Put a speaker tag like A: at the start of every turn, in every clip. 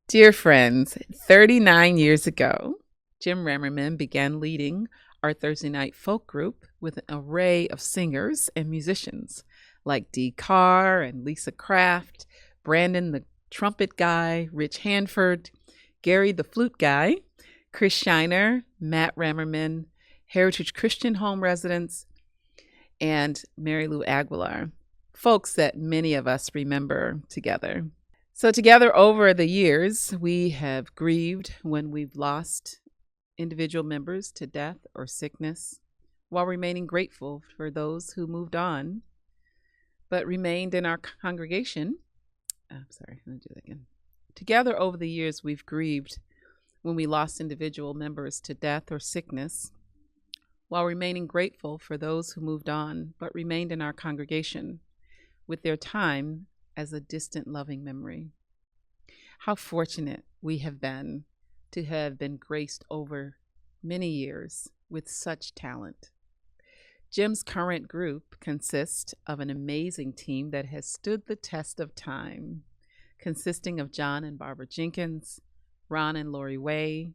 A: Dear friends, 39 years ago, Jim Rammerman began leading our Thursday night folk group with an array of singers and musicians like Dee Carr and Lisa Craft, Brandon the trumpet guy, Rich Hanford, Gary the flute guy, Chris Shiner, Matt Rammerman, Heritage Christian Home residents, and Mary Lou Aguilar, folks that many of us remember together. So, together over the years, we have grieved when we've lost individual members to death or sickness, while remaining grateful for those who moved on but remained in our congregation. I'm sorry, let me do that again. Together over the years, we've grieved when we lost individual members to death or sickness, while remaining grateful for those who moved on but remained in our congregation with their time as a distant, loving memory. How fortunate we have been to have been graced over many years with such talent. Jim's current group consists of an amazing team that has stood the test of time, consisting of John and Barbara Jenkins, Ron and Lori Way,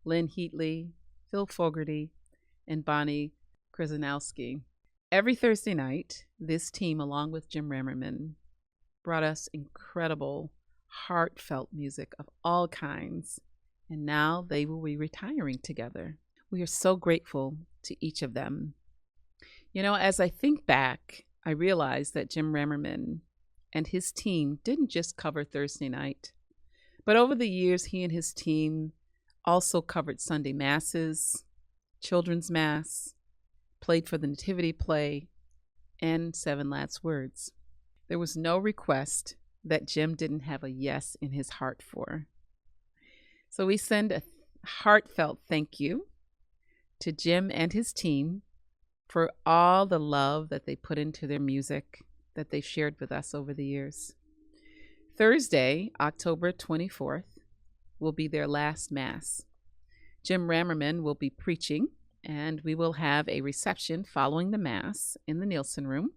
A: Lynn Heatley, Phil Fogarty, and Bonnie Krzyzanowski. Every Thursday night, this team, along with Jim Rammerman, brought us incredible, heartfelt music of all kinds, and now they will be retiring together. We are so grateful to each of them. You know, as I think back, I realize that Jim Rammerman and his team didn't just cover Thursday night, but over the years, he and his team also covered Sunday masses, children's mass, played for the Nativity play, and Seven Last Words. There was no request that Jim didn't have a yes in his heart for. So we send a heartfelt thank you to Jim and his team for all the love that they put into their music that they've shared with us over the years. Thursday, October 24th, will be their last Mass. Jim Rammerman will be preaching, and we will have a reception following the Mass in the Nielsen Room.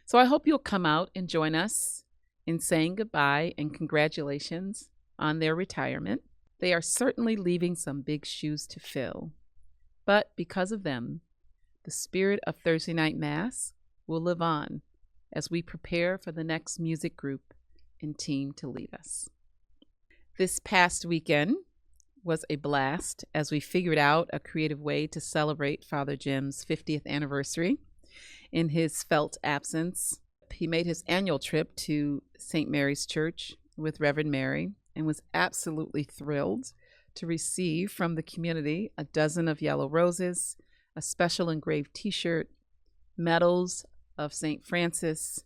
A: So I hope you'll come out and join us in saying goodbye and congratulations on their retirement. They are certainly leaving some big shoes to fill. But because of them, the spirit of Thursday Night Mass will live on as we prepare for the next music group and team to lead us. This past weekend was a blast as we figured out a creative way to celebrate Father Jim's 50th anniversary in his felt absence. He made his annual trip to St. Mary's Church with Reverend Mary and was absolutely thrilled to receive from the community a dozen of yellow roses, a special engraved t-shirt, medals of St. Francis,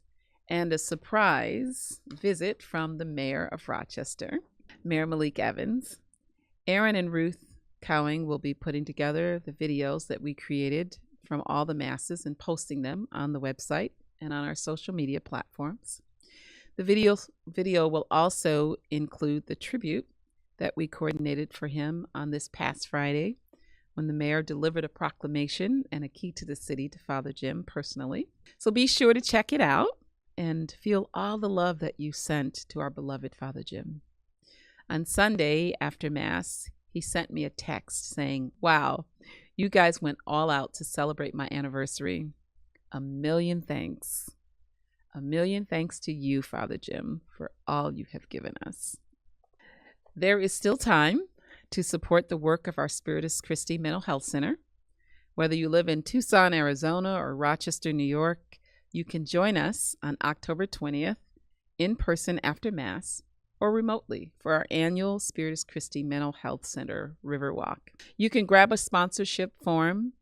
A: and a surprise visit from the mayor of Rochester, Mayor Malik Evans. Aaron and Ruth Cowing will be putting together the videos that we created from all the masses and posting them on the website and on our social media platforms. The video will also include the tribute that we coordinated for him on this past Friday when the mayor delivered a proclamation and a key to the city to Father Jim personally. So be sure to check it out and feel all the love that you sent to our beloved Father Jim. On Sunday after Mass, he sent me a text saying, "Wow, you guys went all out to celebrate my anniversary. A million thanks. A million thanks to you, Father Jim, for all you have given us." There is still time to support the work of our Spiritus Christi Mental Health Center. Whether you live in Tucson, Arizona, or Rochester, New York, you can join us on October 20th in person after Mass or remotely for our annual Spiritus Christi Mental Health Center Riverwalk. You can grab a sponsorship form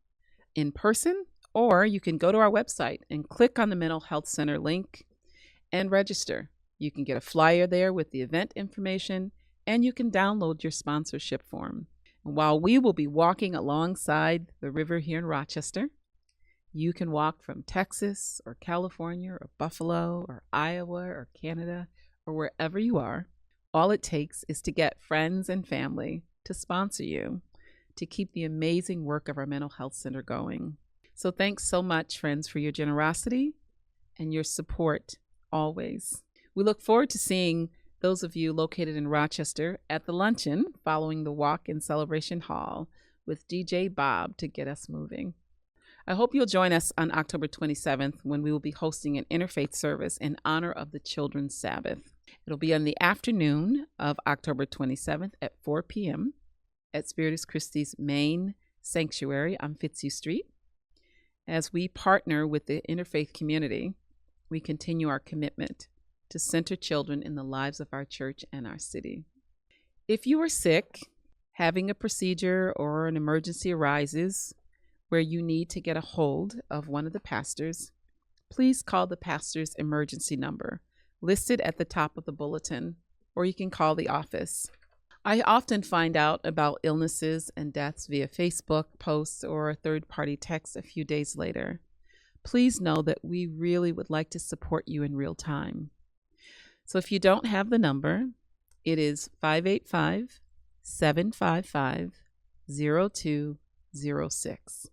A: in person, or you can go to our website and click on the Mental Health Center link and register. You can get a flyer there with the event information, and you can download your sponsorship form. And while we will be walking alongside the river here in Rochester, you can walk from Texas or California or Buffalo or Iowa or Canada or wherever you are. All it takes is to get friends and family to sponsor you to keep the amazing work of our mental health center going. So thanks so much, friends, for your generosity and your support always. We look forward to seeing Those of you located in Rochester, at the luncheon following the walk in Celebration Hall with DJ Bob to get us moving. I hope you'll join us on October 27th when we will be hosting an interfaith service in honor of the Children's Sabbath. It'll be on the afternoon of October 27th at 4 p.m. at Spiritus Christi's main sanctuary on Fitzhugh Street. As we partner with the interfaith community, we continue our commitment to center children in the lives of our church and our city. If you are sick, having a procedure or an emergency arises where you need to get a hold of one of the pastors, please call the pastor's emergency number listed at the top of the bulletin, or you can call the office. I often find out about illnesses and deaths via Facebook posts or a third-party text a few days later. Please know that we really would like to support you in real time. So if you don't have the number, it is 585-755-0206.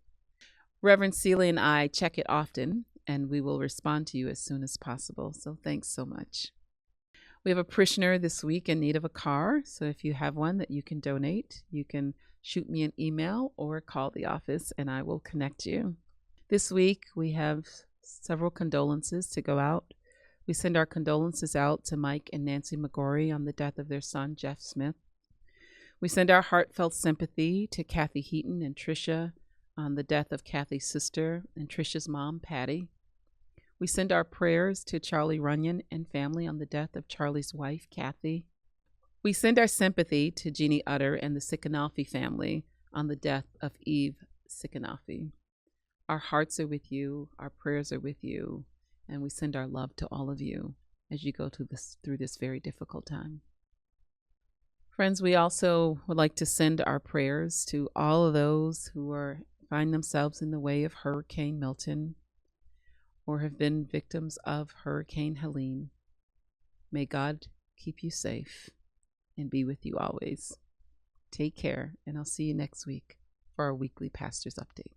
A: Reverend Seeley and I check it often, and we will respond to you as soon as possible. So thanks so much. We have a parishioner this week in need of a car. So if you have one that you can donate, you can shoot me an email or call the office and I will connect you. This week, we have several condolences to go out. We send our condolences out to Mike and Nancy McGorry on the death of their son, Jeff Smith. We send our heartfelt sympathy to Kathy Heaton and Tricia on the death of Kathy's sister and Tricia's mom, Patty. We send our prayers to Charlie Runyon and family on the death of Charlie's wife, Kathy. We send our sympathy to Jeannie Utter and the Sikanoffi family on the death of Eve Sikanoffi. Our hearts are with you, our prayers are with you, and we send our love to all of you as you go through this very difficult time. Friends, we also would like to send our prayers to all of those who find themselves in the way of Hurricane Milton or have been victims of Hurricane Helene. May God keep you safe and be with you always. Take care, and I'll see you next week for our weekly Pastor's Update.